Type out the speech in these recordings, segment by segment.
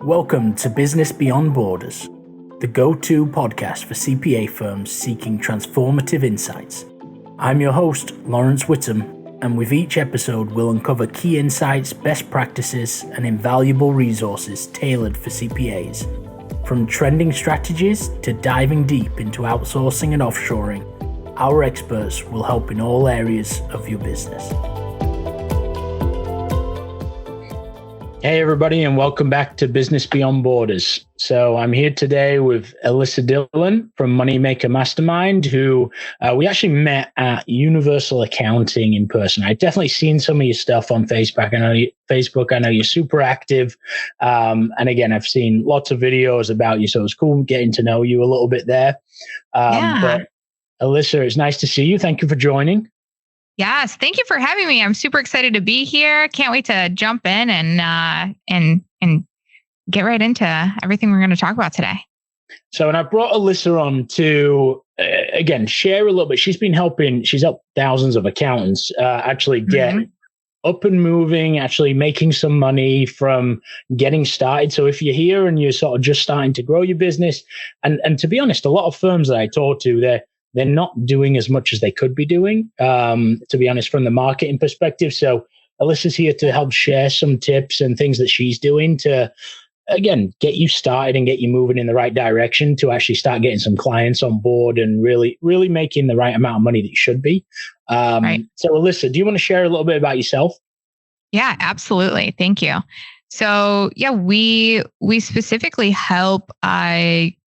Welcome to Business Beyond Borders, the go-to podcast for CPA firms seeking transformative insights. I'm your host, Lawrence Whittam, and with each episode we'll uncover key insights, best practices, and invaluable resources tailored for CPAs. From trending strategies to diving deep into outsourcing and offshoring, our experts will help in all areas of your business. Hey everybody, and welcome back to Business Beyond Borders. So I'm here today with Alyssa Dillon from Moneymaker Mastermind, who we actually met at Universal Accounting in person. I've definitely seen some of your stuff on Facebook. I know you're super active. And again, I've seen lots of videos about you, so it's cool getting to know you a little bit there. But Alyssa, it's nice to see you. Thank you for joining. Yes, thank you for having me. I'm super excited to be here. Can't wait to jump in and get right into everything we're going to talk about today. So, and I brought Alyssa on to, again, share a little bit. She's helped thousands of accountants actually get up and moving, actually making some money from getting started. So if you're here and you're sort of just starting to grow your business, and to be honest, a lot of firms that I talk to, they're not doing as much as they could be doing, to be honest, from the marketing perspective. So Alyssa's here to help share some tips and things that she's doing to, again, get you started and get you moving in the right direction to actually start getting some clients on board and really making the right amount of money that you should be. Right. So Alyssa, do you want to share a little bit about yourself? Yeah, absolutely. Thank you. So we specifically help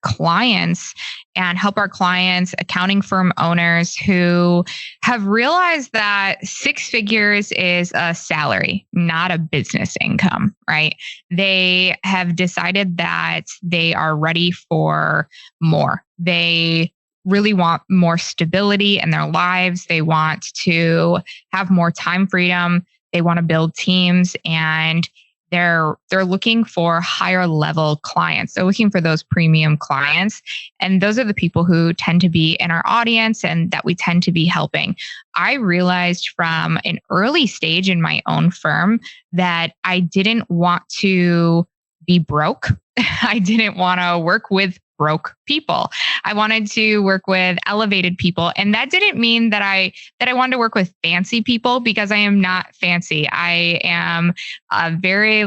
clients and help our clients, accounting firm owners who have realized that 6 figures is a salary, not a business income, right? They have decided that they are ready for more. They really want more stability in their lives. They want to have more time freedom. They want to build teams, and they're looking for higher level clients. They're looking for those premium clients. And those are the people who tend to be in our audience and that we tend to be helping. I realized from an early stage in my own firm that I didn't want to be broke. I didn't want to work with broke people. I wanted to work with elevated people. And that didn't mean that I wanted to work with fancy people, because I am not fancy. I am a very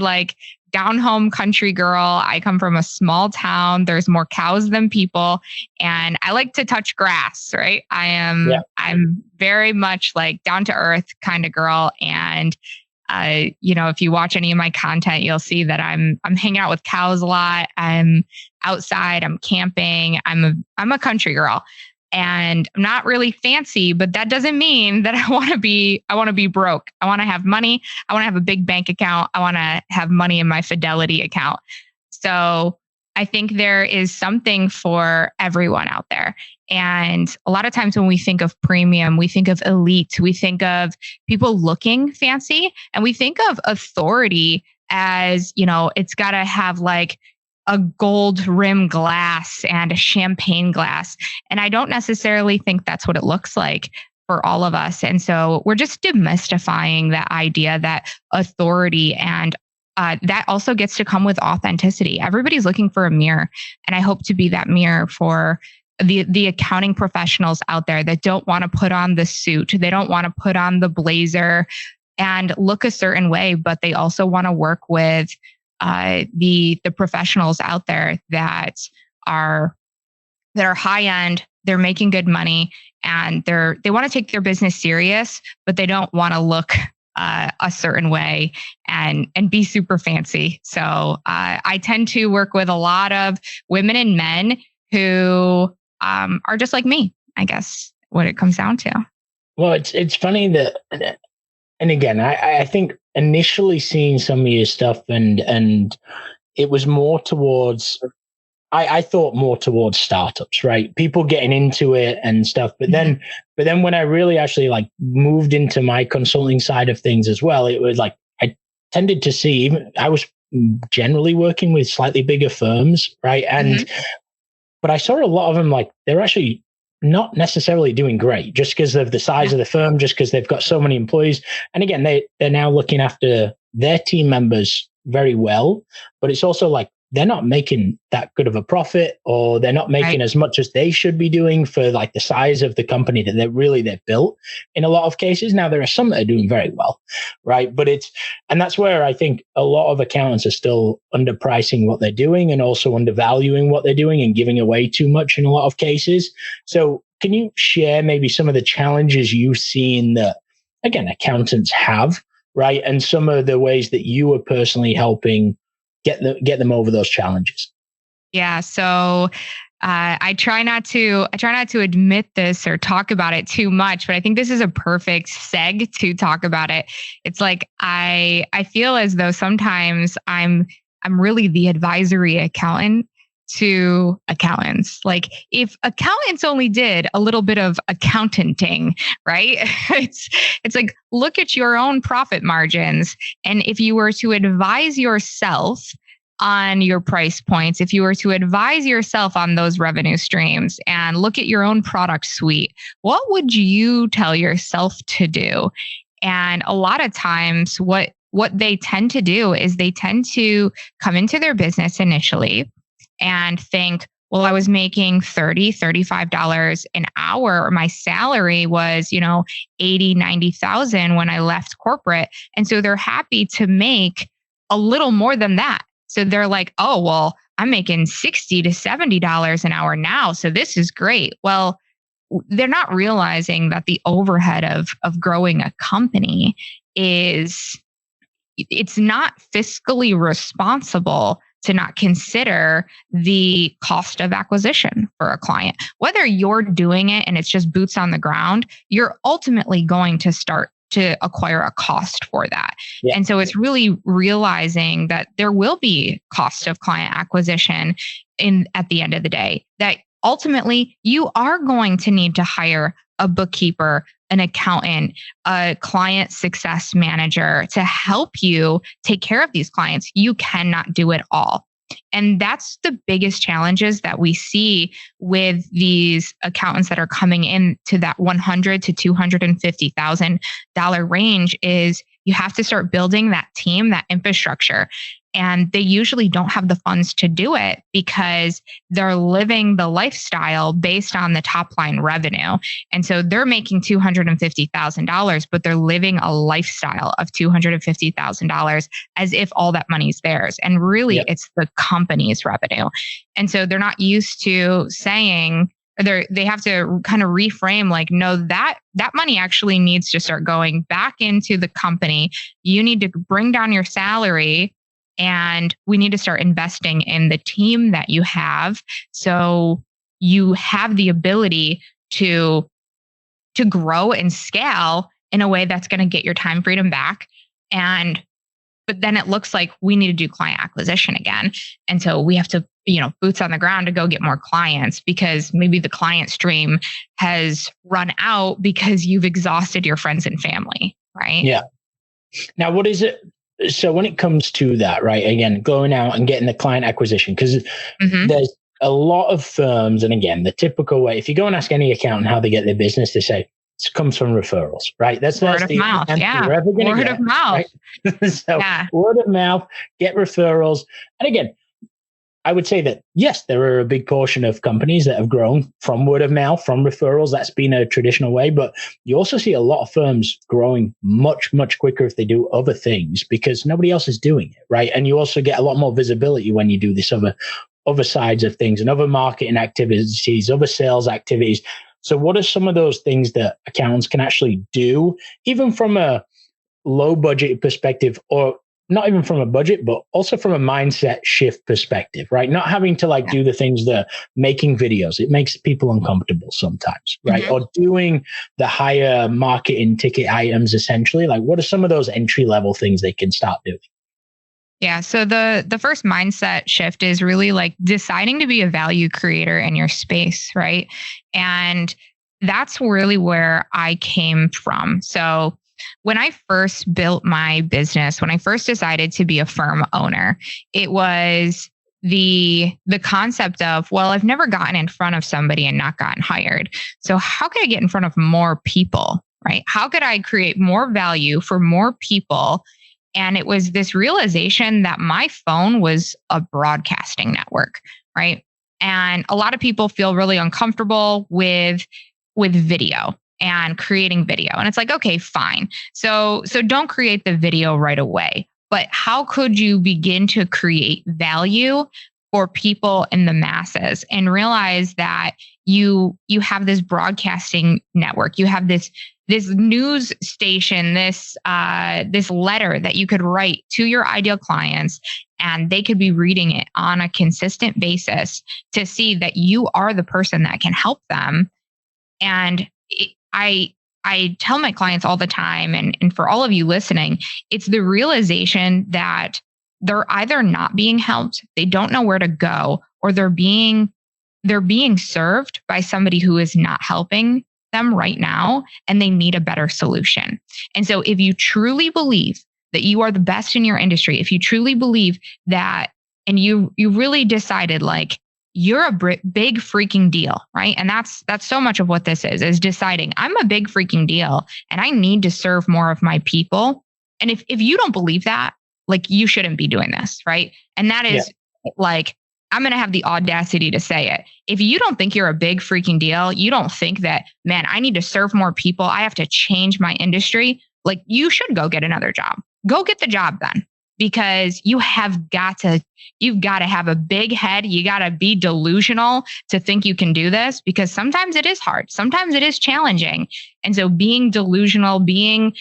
down home country girl. I come from a small town. There's more cows than people. And I like to touch grass, right? I'm very much down to earth kind of girl. And if you watch any of my content, you'll see that I'm hanging out with cows a lot. I'm outside, I'm camping. I'm a country girl, and I'm not really fancy, but that doesn't mean that I want to be broke. I want to have money. I want to have a big bank account. I want to have money in my Fidelity account. So I think there is something for everyone out there. And a lot of times when we think of premium, we think of elite, we think of people looking fancy, and we think of authority as, it's got to have a gold rim glass and a champagne glass. And I don't necessarily think that's what it looks like for all of us. And so we're just demystifying that idea that authority and that also gets to come with authenticity. Everybody's looking for a mirror. And I hope to be that mirror for the accounting professionals out there that don't want to put on the suit. They don't want to put on the blazer and look a certain way, but they also want to work with the professionals out there that are high end. They're making good money, and they want to take their business serious, but they don't want to look a certain way and be super fancy. So I tend to work with a lot of women and men who are just like me, I guess, what it comes down to. Well, it's funny that, and again, I think initially seeing some of your stuff and it was more towards, I thought more towards startups, right? People getting into it and stuff. But then when I really actually moved into my consulting side of things as well, it was I tended to see, I was generally working with slightly bigger firms, right? And, but I saw a lot of them, they're actually not necessarily doing great just because of the size of the firm, just because they've got so many employees. And again, they're now looking after their team members very well, but it's also they're not making that good of a profit, or they're not making as much as they should be doing for like the size of the company that they're built in a lot of cases. Now, there are some that are doing very well, right? But and that's where I think a lot of accountants are still underpricing what they're doing and also undervaluing what they're doing and giving away too much in a lot of cases. So can you share maybe some of the challenges you've seen that, again, accountants have, right? And some of the ways that you are personally helping get them over those challenges. Yeah. So I try not to admit this or talk about it too much, but I think this is a perfect seg to talk about it. It's like I feel as though sometimes I'm really the advisory accountant to accountants. Like if accountants only did a little bit of accountanting, right? It's like, look at your own profit margins. And if you were to advise yourself on your price points, if you were to advise yourself on those revenue streams and look at your own product suite, what would you tell yourself to do? And a lot of times what they tend to do is they tend to come into their business initially and think, well, I was making $30, $35 an hour, or my salary was, 80, 90,000 when I left corporate. And so they're happy to make a little more than that. So they're like, oh, well, I'm making $60 to $70 an hour now. So this is great. Well, they're not realizing that the overhead of growing a company it's not fiscally responsible to not consider the cost of acquisition for a client. Whether you're doing it and it's just boots on the ground, you're ultimately going to start to acquire a cost for that. Yeah. And so it's really realizing that there will be cost of client acquisition at the end of the day, that ultimately you are going to need to hire a bookkeeper, an accountant, a client success manager to help you take care of these clients. You cannot do it all. And that's the biggest challenges that we see with these accountants that are coming into that $100,000 to $250,000 range is you have to start building that team, that infrastructure. And they usually don't have the funds to do it because they're living the lifestyle based on the top line revenue. And so they're making $250,000, but they're living a lifestyle of $250,000 as if all that money's theirs. And really, It's the company's revenue. And so they're not used to saying, they have to kind of reframe like, no, that money actually needs to start going back into the company. You need to bring down your salary. And we need to start investing in the team that you have, so you have the ability to grow and scale in a way that's going to get your time freedom back. But then it looks like we need to do client acquisition again. And so we have to, boots on the ground to go get more clients because maybe the client stream has run out because you've exhausted your friends and family, right? Yeah. Now, what is it? So when it comes to that, right, again, going out and getting the client acquisition, because there's a lot of firms, and again, the typical way, if you go and ask any accountant how they get their business, they say it comes from referrals, right? That's word of mouth. Yeah. Word of mouth. Right? So word of mouth, get referrals. And again, I would say that, yes, there are a big portion of companies that have grown from word of mouth, from referrals. That's been a traditional way. But you also see a lot of firms growing much, much quicker if they do other things because nobody else is doing it, right? And you also get a lot more visibility when you do this other sides of things and other marketing activities, other sales activities. So what are some of those things that accountants can actually do, even from a low budget perspective, or not even from a budget, but also from a mindset shift perspective, right? Not having to do the things that making videos. It makes people uncomfortable sometimes, right? Or doing the higher marketing ticket items, essentially. Like, what are some of those entry level things they can start doing? Yeah. So the first mindset shift is really like deciding to be a value creator in your space, right? And that's really where I came from. So when I first built my business, when I first decided to be a firm owner, it was the concept of, well, I've never gotten in front of somebody and not gotten hired. So how could I get in front of more people, right? How could I create more value for more people And it was this realization that my phone was a broadcasting network, right? And a lot of people feel really uncomfortable with video and creating video. And it's like, okay, fine. So don't create the video right away. But how could you begin to create value for people in the masses and realize that you have this broadcasting network, you have this news station, this letter that you could write to your ideal clients, and they could be reading it on a consistent basis to see that you are the person that can help them. And I tell my clients all the time, and for all of you listening, it's the realization that they're either not being helped, they don't know where to go, or they're being served by somebody who is not helping them right now, and they need a better solution. And so if you truly believe that you are the best in your industry, if you truly believe that, and you really decided like, you're a big freaking deal, right? And that's so much of what this is deciding I'm a big freaking deal and I need to serve more of my people. And if you don't believe that, like, you shouldn't be doing this, right? And that is like, I'm going to have the audacity to say it. If you don't think you're a big freaking deal, you don't think that, man, I need to serve more people, I have to change my industry, like, you should go get another job. Go get the job then. Because you've got to have a big head. You got to be delusional to think you can do this, because sometimes it is hard. Sometimes it is challenging. And so being delusional, being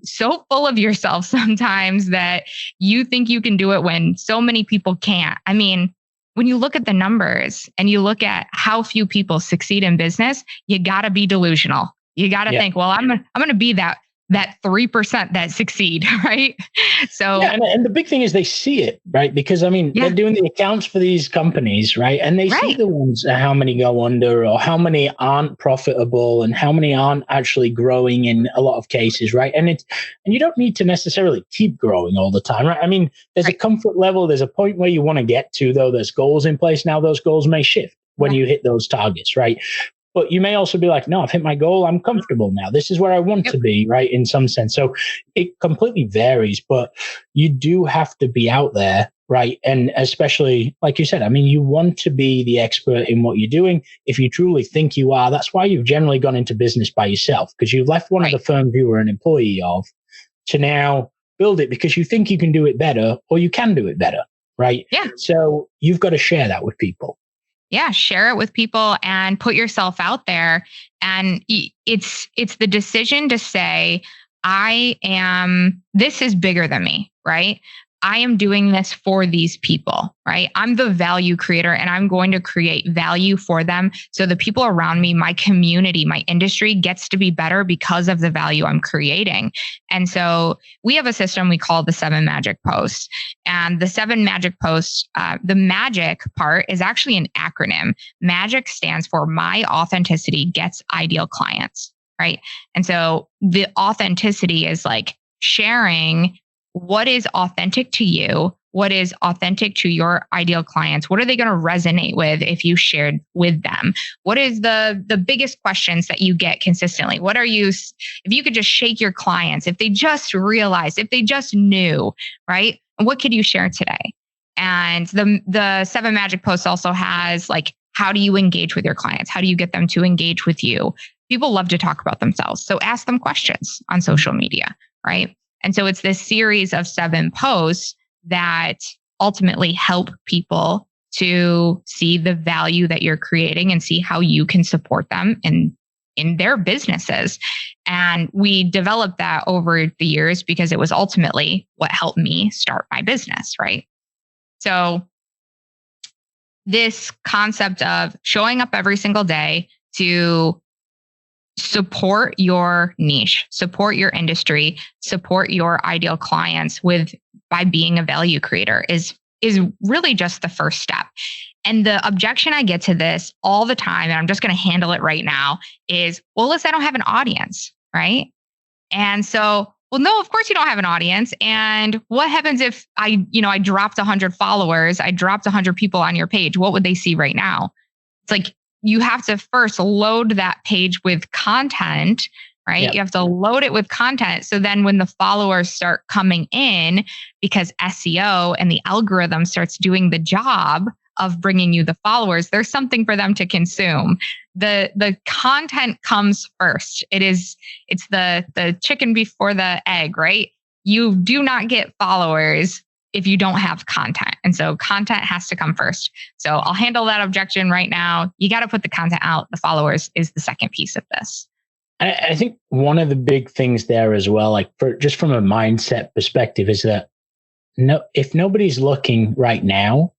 so full of yourself sometimes that you think you can do it when so many people can't. I mean, when you look at the numbers and you look at how few people succeed in business, you got to be delusional. You got to think, well, I'm going to be that 3% that succeed, right? So, and the big thing is they see it, right? Because I mean, they're doing the accounts for these companies, right? And they see the ones, how many go under, or how many aren't profitable, and how many aren't actually growing in a lot of cases, right? And you don't need to necessarily keep growing all the time, right? I mean, there's a comfort level, there's a point where you want to get to, though. There's goals in place. Now those goals may shift when you hit those targets, right? But you may also be like, no, I've hit my goal. I'm comfortable now. This is where I want to be, right? In some sense. So it completely varies, but you do have to be out there, right? And especially, like you said, I mean, you want to be the expert in what you're doing. If you truly think you are, that's why you've generally gone into business by yourself, because you've left one of the firms you were an employee of to now build it because you think you can do it better, or you can do it better, right? Yeah. So you've got to share that with people. Yeah, share it with people and put yourself out there. And it's the decision to say, this is bigger than me, right? I am doing this for these people, right? I'm the value creator, and I'm going to create value for them. So the people around me, my community, my industry gets to be better because of the value I'm creating. And so we have a system we call the 7 magic posts. And the 7 magic posts, the magic part is actually an acronym. Magic stands for My Authenticity Gets Ideal Clients, right? And so the authenticity is like sharing what is authentic to you, what is authentic to your ideal clients. What are they going to resonate with if you shared with them? What is the biggest questions that you get consistently? If you could just shake your clients, if they just realized, if they just knew, right? What could you share today? And the 7 magic posts also has like, how do you engage with your clients? How do you get them to engage with you? People love to talk about themselves. So ask them questions on social media, right? And so it's this series of 7 posts that ultimately help people to see the value that you're creating and see how you can support them in their businesses. And we developed that over the years because it was ultimately what helped me start my business, right? So this concept of showing up every single day to support your niche, support your industry, support your ideal clients by being a value creator is really just the first step. And the objection I get to this all the time, and I'm just going to handle it right now, is, well, Alyssa, I don't have an audience, right? And so, well, no, of course you don't have an audience. And what happens if I dropped 100 followers, I dropped 100 people on your page? What would they see right now? It's like, you have to first load that page with content right? Yep. You have to load it with content. So then when the followers start coming in, because SEO and the algorithm starts doing the job of bringing you the followers, there's something for them to consume. The content comes first. It's the chicken before the egg, right? You do not get followers if you don't have content. And so content has to come first. So I'll handle that objection right now. You got to put the content out. The followers is the second piece of this. I think one of the big things there as well, like just from a mindset perspective, is that if nobody's looking right now,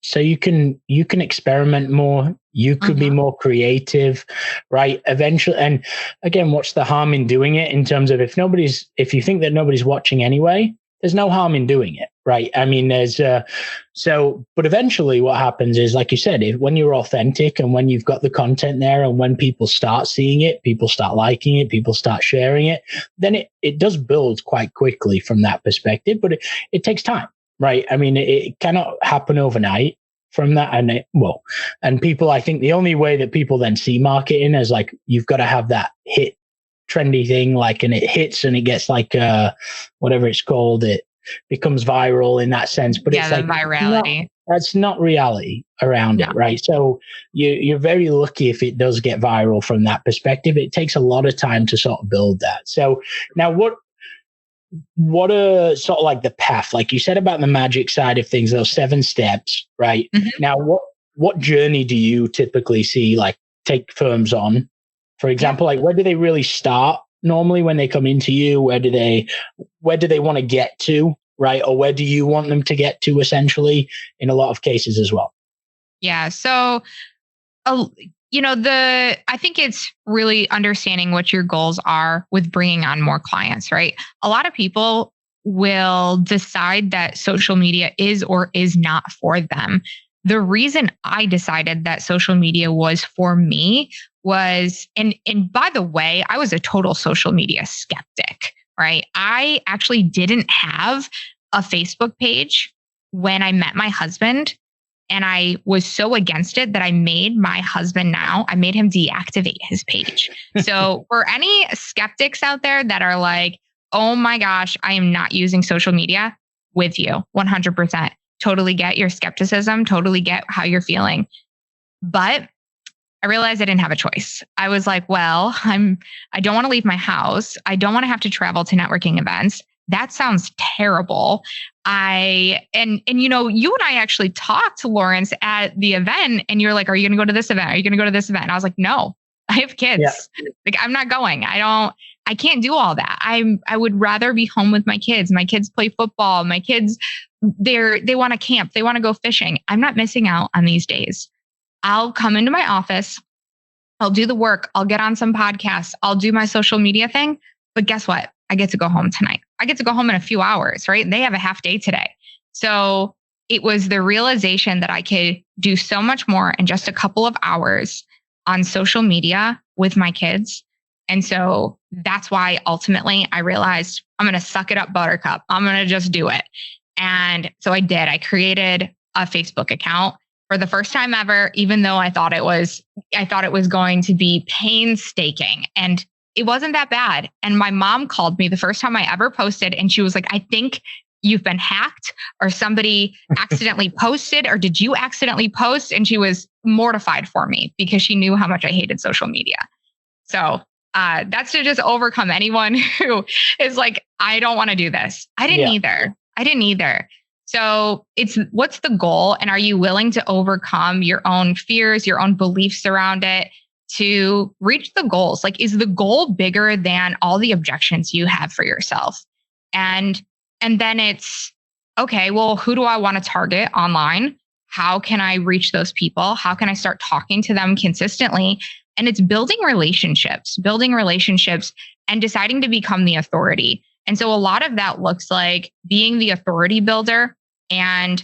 so you can experiment more. You could be more creative, right? Eventually, and again, what's the harm in doing it? In terms of if you think that nobody's watching anyway, there's no harm in doing it, right? I mean, but eventually what happens is, like you said, when you're authentic and when you've got the content there and when people start seeing it, people start liking it, people start sharing it, then it does build quite quickly from that perspective, but it takes time, right? I mean, it cannot happen overnight from that. And people, I think the only way that people then see marketing is like, you've got to have that hit trendy thing, like, and it hits and it gets like whatever it's called, it becomes viral in that sense. But it's like virality. That's not reality around it, right? So you're very lucky if it does get viral from that perspective. It takes a lot of time to sort of build that. So now what are sort of like the path, like you said about the magic side of things, those 7 steps, right? Now, what journey do you typically see like take firms on? For example, like where do they really start normally when they come into you? Where do they want to get to, right? Or where do you want them to get to, essentially, in a lot of cases as well? Yeah. So, I think it's really understanding what your goals are with bringing on more clients, right? A lot of people will decide that social media is or is not for them. The reason I decided that social media was for me was, and by the way, I was a total social media skeptic, right? I actually didn't have a Facebook page when I met my husband. And I was so against it that I made him deactivate his page. So for any skeptics out there that are like, oh my gosh, I am not using social media, with you 100%. Totally get your skepticism, totally get how you're feeling. But I realized I didn't have a choice. I was like, well, I don't want to leave my house. I don't want to have to travel to networking events. That sounds terrible. You and I actually talked, Lawrence, at the event, and you're like, are you going to go to this event? Are you going to go to this event? And I was like, no, I have kids. Yeah. Like, I'm not going. I can't do all that. I would rather be home with my kids. My kids play football. My kids, they want to camp. They want to go fishing. I'm not missing out on these days. I'll come into my office. I'll do the work. I'll get on some podcasts. I'll do my social media thing. But guess what? I get to go home tonight. I get to go home in a few hours, right? They have a half day today. So it was the realization that I could do so much more in just a couple of hours on social media with my kids. And so that's why ultimately I realized I'm going to suck it up, buttercup. I'm going to just do it. And so I did. I created a Facebook account for the first time ever, even though I thought it was going to be painstaking, and it wasn't that bad. And my mom called me the first time I ever posted, and she was like, I think you've been hacked, or somebody accidentally posted, or did you accidentally post? And she was mortified for me because she knew how much I hated social media. So that's to just overcome anyone who is like, I don't want to do this. I didn't either. So it's, what's the goal? And are you willing to overcome your own fears, your own beliefs around it to reach the goals? Like, is the goal bigger than all the objections you have for yourself? And then it's, okay, well, who do I want to target online? How can I reach those people? How can I start talking to them consistently? And it's building relationships and deciding to become the authority. And so a lot of that looks like being the authority builder and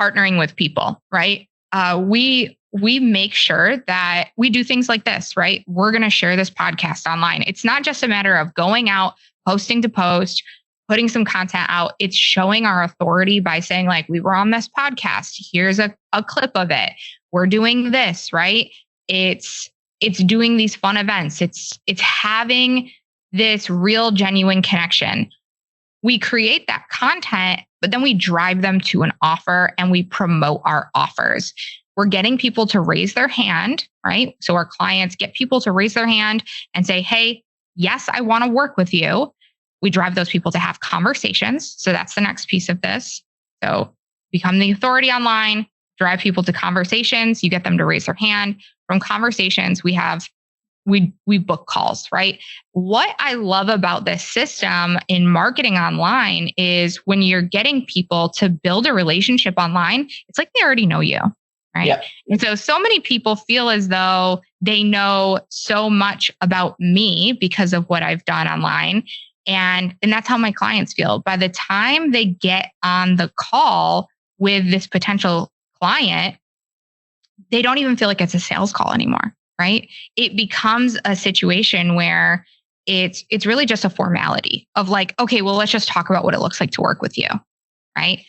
partnering with people, right? We make sure that we do things like this, right? We're going to share this podcast online. It's not just a matter of going out, posting to post, putting some content out. It's showing our authority by saying, like, we were on this podcast. Here's a clip of it. We're doing this, right? It's It's doing these fun events. It's having this real genuine connection. We create that content, but then we drive them to an offer and we promote our offers. We're getting people to raise their hand, right? So our clients get people to raise their hand and say, hey, yes, I want to work with you. We drive those people to have conversations. So that's the next piece of this. So become the authority online, drive people to conversations. You get them to raise their hand. From conversations, we book calls, right? What I love about this system in marketing online is when you're getting people to build a relationship online, it's like they already know you, right? Yep. And so many people feel as though they know so much about me because of what I've done online. And that's how my clients feel. By the time they get on the call with this potential client, they don't even feel like it's a sales call anymore, right? It becomes a situation where it's really just a formality of like, okay, well, let's just talk about what it looks like to work with you, right?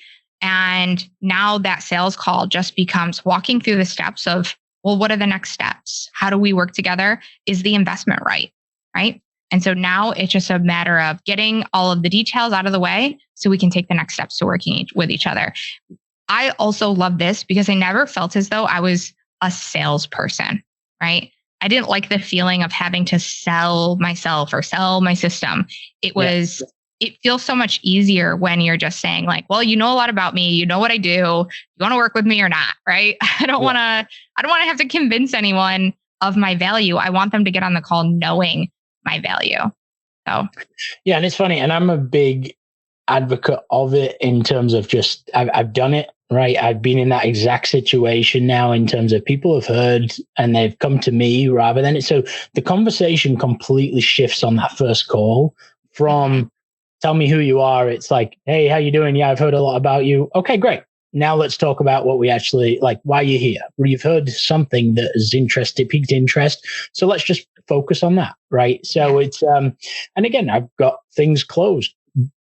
And now that sales call just becomes walking through the steps of, well, what are the next steps? How do we work together? Is the investment right? Right? And so now it's just a matter of getting all of the details out of the way so we can take the next steps to working with each other. I also love this because I never felt as though I was a salesperson, right? I didn't like the feeling of having to sell myself or sell my system. It feels so much easier when you're just saying like, well, you know a lot about me. You know what I do. You want to work with me or not, right? I don't want to have to convince anyone of my value. I want them to get on the call knowing my value. So, yeah. And it's funny. And I'm a big advocate of it in terms of just, I've done it, right? I've been in that exact situation now in terms of people have heard and they've come to me rather than it. So the conversation completely shifts on that first call from tell me who you are. It's like, hey, how you doing? Yeah, I've heard a lot about you. Okay, great. Now let's talk about what we actually like, why you're here. You've heard something that has piqued interest. So let's just focus on that, right? So it's, and again, I've got things closed,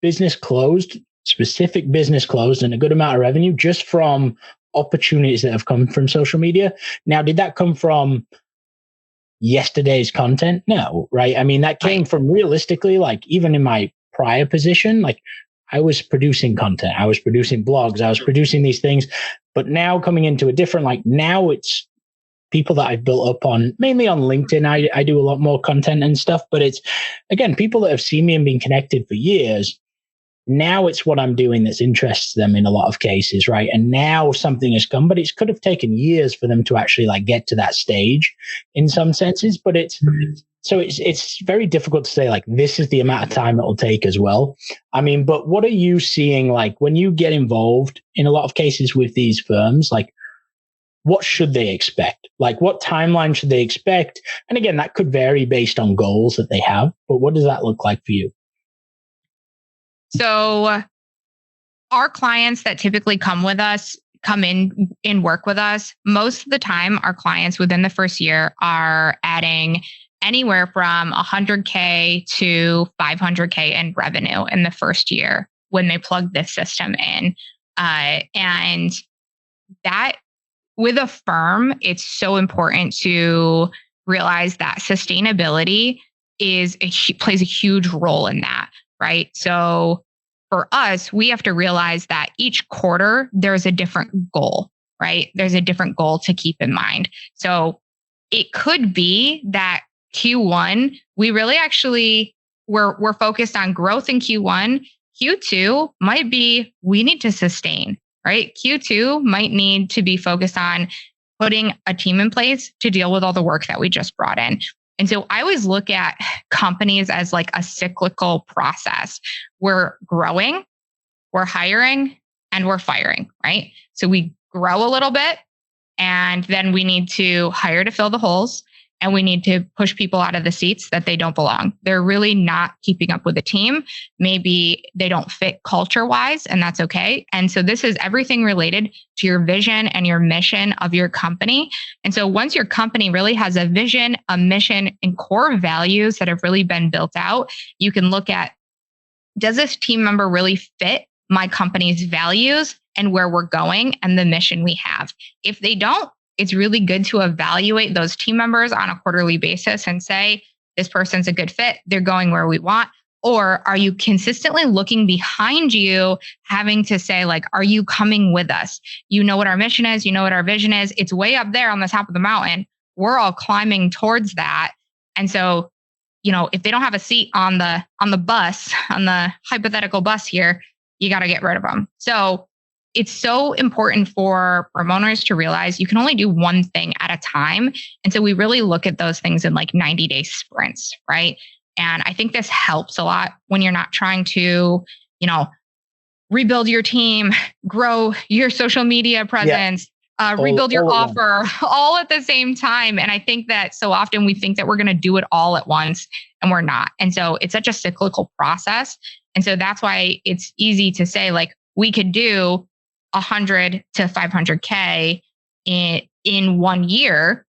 business closed, specific business closed, and a good amount of revenue just from opportunities that have come from social media. Now, did that come from yesterday's content? No, right? I mean, that came from realistically, like even in my prior position, like I was producing content, I was producing blogs, I was producing these things, but now coming into a different, like now it's people that I've built up on, mainly on LinkedIn. I do a lot more content and stuff, but it's again, people that have seen me and been connected for years. Now it's what I'm doing that's interests them in a lot of cases, right? And now something has come, but it could have taken years for them to actually like get to that stage in some senses, but it's very difficult to say like this is the amount of time it will take as well. I mean, but what are you seeing like when you get involved in a lot of cases with these firms, like what should they expect? Like what timeline should they expect? And again, that could vary based on goals that they have, but what does that look like for you? So our clients that typically come in and work with us, most of the time, our clients within the first year are adding anywhere from 100K to 500K in revenue in the first year when they plug this system in. And that with a firm, it's so important to realize that sustainability plays a huge role in that. Right. So for us, we have to realize that each quarter there's a different goal, right? There's a different goal to keep in mind. So it could be that Q1, we really actually we're focused on growth in Q1. Q2 might be we need to sustain, right? Q2 might need to be focused on putting a team in place to deal with all the work that we just brought in. And so I always look at companies as like a cyclical process. We're growing, we're hiring, and we're firing, right? So we grow a little bit, and then we need to hire to fill the holes, and we need to push people out of the seats that they don't belong. They're really not keeping up with the team. Maybe they don't fit culture-wise, and that's okay. And so this is everything related to your vision and your mission of your company. And so once your company really has a vision, a mission, and core values that have really been built out, you can look at, does this team member really fit my company's values and where we're going and the mission we have? If they don't, it's really good to evaluate those team members on a quarterly basis and say, this person's a good fit. They're going where we want. Or are you consistently looking behind you, having to say, like, are you coming with us? You know what our mission is. You know what our vision is. It's way up there on the top of the mountain. We're all climbing towards that. And so, if they don't have a seat on the bus, on the hypothetical bus here, you got to get rid of them. So it's so important for owners to realize you can only do one thing at a time. And so we really look at those things in like 90-day sprints, right? And I think this helps a lot when you're not trying to, rebuild your team, grow your social media presence, rebuild your offer all at the same time. And I think that so often we think that we're going to do it all at once, and we're not. And so it's such a cyclical process. And so that's why it's easy to say, like, we could do 100 to 500K in 1 year,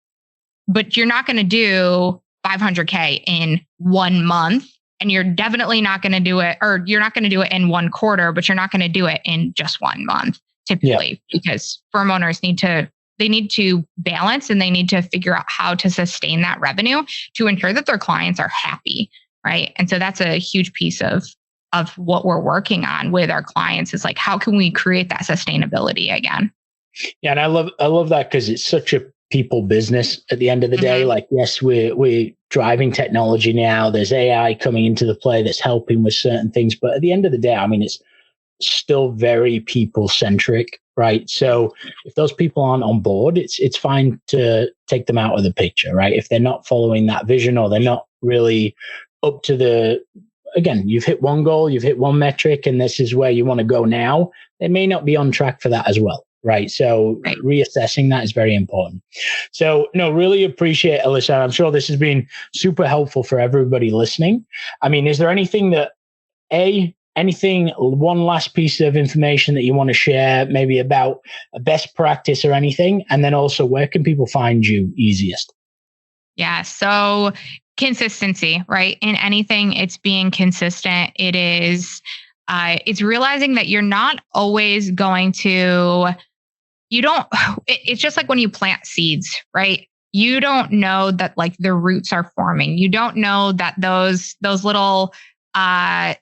but you're not going to do 500K in 1 month. And you're definitely not going to do it, or you're not going to do it in 1 quarter, but you're not going to do it in just 1 month typically, because firm owners need to balance, and they need to figure out how to sustain that revenue to ensure that their clients are happy. Right. And so that's a huge piece of what we're working on with our clients, is like, how can we create that sustainability again? Yeah. And I love that, because it's such a people business at the end of the day. Like, yes, we're driving technology now. There's AI coming into the play that's helping with certain things. But at the end of the day, I mean, it's still very people centric, right? So if those people aren't on board, it's fine to take them out of the picture, right? If they're not following that vision, or they're not really up to again, you've hit one goal, you've hit one metric, and this is where you want to go now, they may not be on track for that as well. Right. So reassessing that is very important. So no, really appreciate it, Alyssa. I'm sure this has been super helpful for everybody listening. I mean, is there anything one last piece of information that you want to share, maybe about a best practice or anything? And then also, where can people find you easiest? Yeah. So consistency, right? In anything, it's being consistent. It's realizing that you're not always going to, it's just like when you plant seeds, right? You don't know that like the roots are forming. You don't know that those little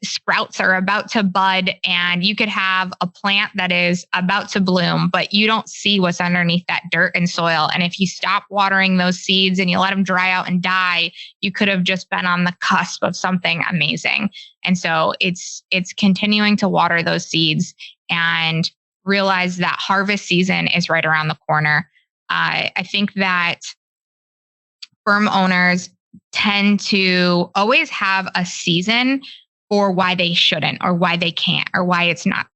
sprouts are about to bud, and you could have a plant that is about to bloom, but you don't see what's underneath that dirt and soil. And if you stop watering those seeds and you let them dry out and die, you could have just been on the cusp of something amazing. And so it's continuing to water those seeds and realize that harvest season is right around the corner. I think that firm owners tend to always have a season for why they shouldn't, or why they can't, or why it's not,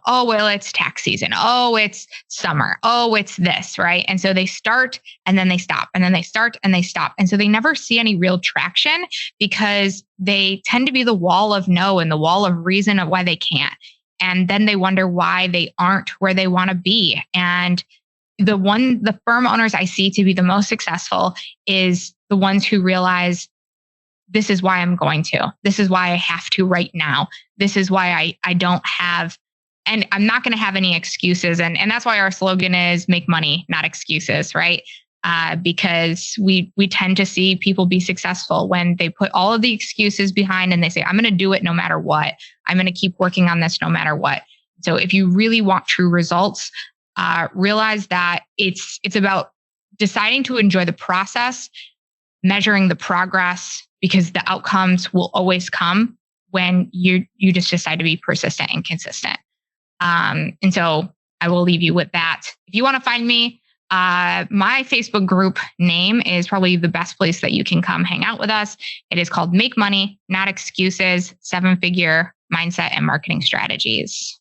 oh, well, it's tax season. Oh, it's summer. Oh, it's this, right? And so they start and then they stop, and then they start and they stop. And so they never see any real traction, because they tend to be the wall of no and the wall of reason of why they can't. And then they wonder why they aren't where they want to be. And the firm owners I see to be the most successful is the ones who realize, this is why I'm going to. This is why I have to right now. This is why I don't have, and I'm not going to have any excuses. And that's why our slogan is make money, not excuses, right? Because we tend to see people be successful when they put all of the excuses behind and they say, I'm going to do it no matter what. I'm going to keep working on this no matter what. So if you really want true results, realize that it's about deciding to enjoy the process, measuring the progress, because the outcomes will always come when you just decide to be persistent and consistent. And so I will leave you with that. If you want to find me, my Facebook group name is probably the best place that you can come hang out with us. It is called Make Money, Not Excuses, 7-Figure Mindset and Marketing Strategies.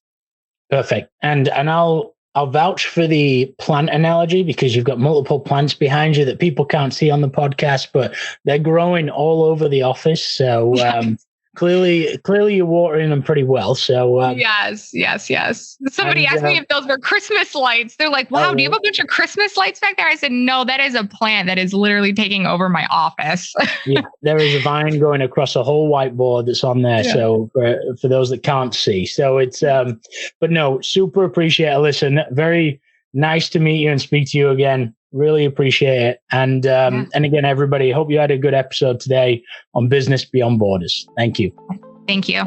Perfect. And I'll vouch for the plant analogy, because you've got multiple plants behind you that people can't see on the podcast, but they're growing all over the office. So clearly you're watering them pretty well. So yes. Somebody asked me if those were Christmas lights. They're like, wow, do you have a bunch of Christmas lights back there? I said, no, that is a plant that is literally taking over my office. Yeah, there is a vine going across a whole whiteboard that's on there. Yeah. So for those that can't see, so it's but no, super appreciate it, Alyssa. Very nice to meet you and speak to you again. Really appreciate it. And again, everybody, hope you had a good episode today on Business Beyond Borders. Thank you. Thank you.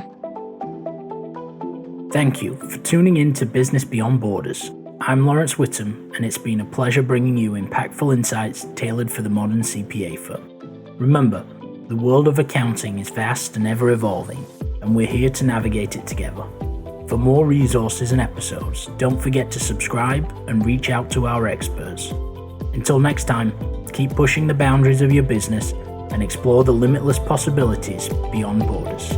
Thank you for tuning in to Business Beyond Borders. I'm Lawrence Whittam, and it's been a pleasure bringing you impactful insights tailored for the modern CPA firm. Remember, the world of accounting is vast and ever evolving, and we're here to navigate it together. For more resources and episodes, don't forget to subscribe and reach out to our experts. Until next time, keep pushing the boundaries of your business and explore the limitless possibilities beyond borders.